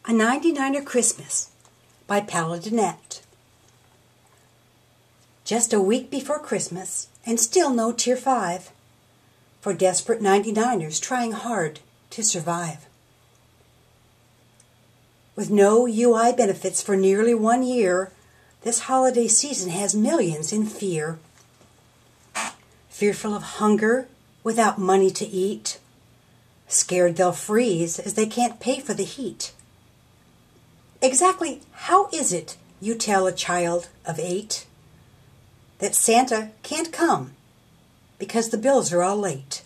A 99er Christmas by Paladinette. Just a week before Christmas, and still no Tier 5, for desperate 99ers trying hard to survive. With no UI benefits for nearly 1 year, this holiday season has millions in fear. Fearful of hunger without money to eat, scared they'll freeze as they can't pay for the heat. Exactly how is it, you tell a child of 8, that Santa can't come because the bills are all late?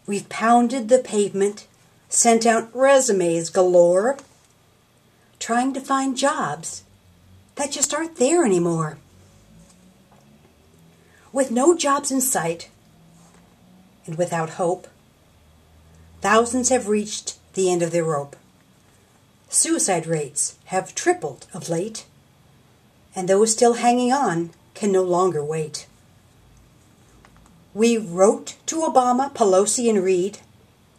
We've pounded the pavement, sent out resumes galore, trying to find jobs that just aren't there anymore. With no jobs in sight, and without hope, thousands have reached the end of their rope. Suicide rates have tripled of late, and those still hanging on can no longer wait. We wrote to Obama, Pelosi, and Reid,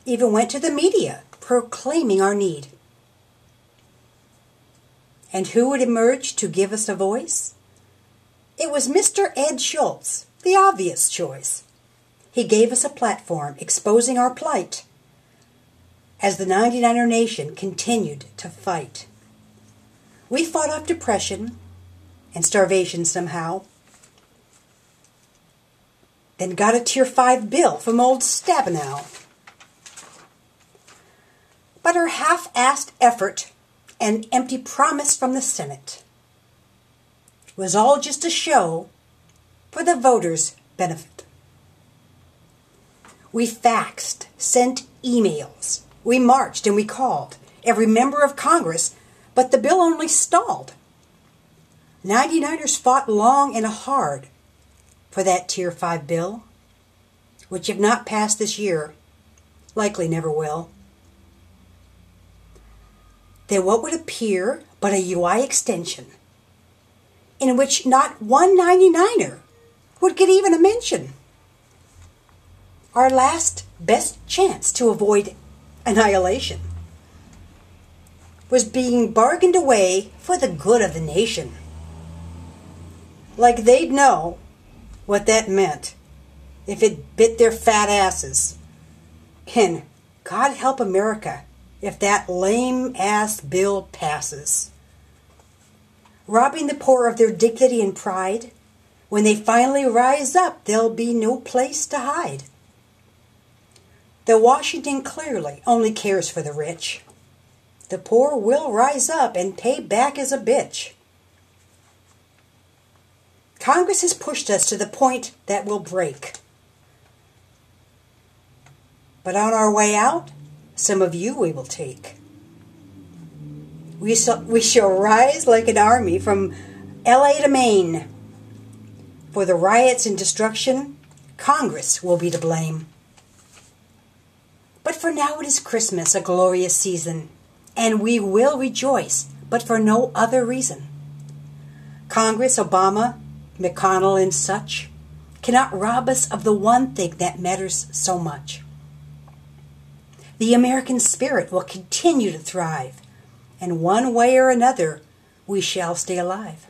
even went to the media proclaiming our need. And who would emerge to give us a voice? It was Mr. Ed Schultz, the obvious choice. He gave us a platform exposing our plight as the 99er nation continued to fight. We fought off depression and starvation somehow, then got a Tier 5 bill from old Stabenow. But our half-assed effort and empty promise from the Senate was all just a show for the voters' benefit. We faxed, sent emails, we marched and we called every member of Congress, but the bill only stalled. 99ers fought long and hard for that Tier 5 bill, which if not passed this year, likely never will. Then what would appear but a UI extension in which not one 99er would get even a mention? Our last best chance to avoid annihilation was being bargained away for the good of the nation. Like they'd know what that meant if it bit their fat asses. And God help America if that lame-ass bill passes. Robbing the poor of their dignity and pride, when they finally rise up, there'll be no place to hide. The Washington clearly only cares for the rich. The poor will rise up and pay back as a bitch. Congress has pushed us to the point that we'll break. But on our way out, some of you we will take. We shall rise like an army from LA to Maine. For the riots and destruction, Congress will be to blame. But for now it is Christmas, a glorious season, and we will rejoice, but for no other reason. Congress, Obama, McConnell, and such cannot rob us of the one thing that matters so much. The American spirit will continue to thrive, and one way or another, we shall stay alive.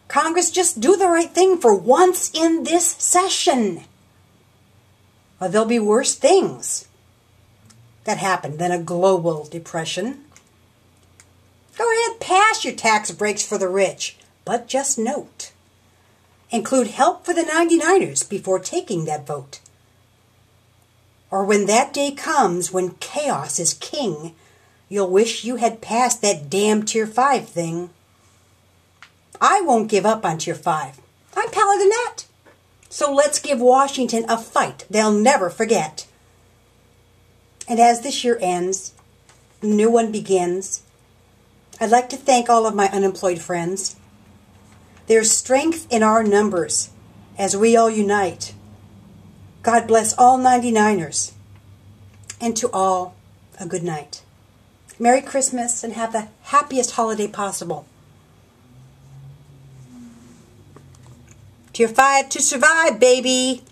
Congress, just do the right thing for once in this session, or there'll be worse things that happen than a global depression. Go ahead, pass your tax breaks for the rich, but just note, include help for the 99ers before taking that vote. Or when that day comes when chaos is king, you'll wish you had passed that damn Tier 5 thing. I won't give up on Tier 5. I'm Paladinette. So let's give Washington a fight they'll never forget. And as this year ends, a new one begins, I'd like to thank all of my unemployed friends. There's strength in our numbers as we all unite. God bless all 99ers, and to all, a good night. Merry Christmas, and have the happiest holiday possible. Tier 5 to survive, baby!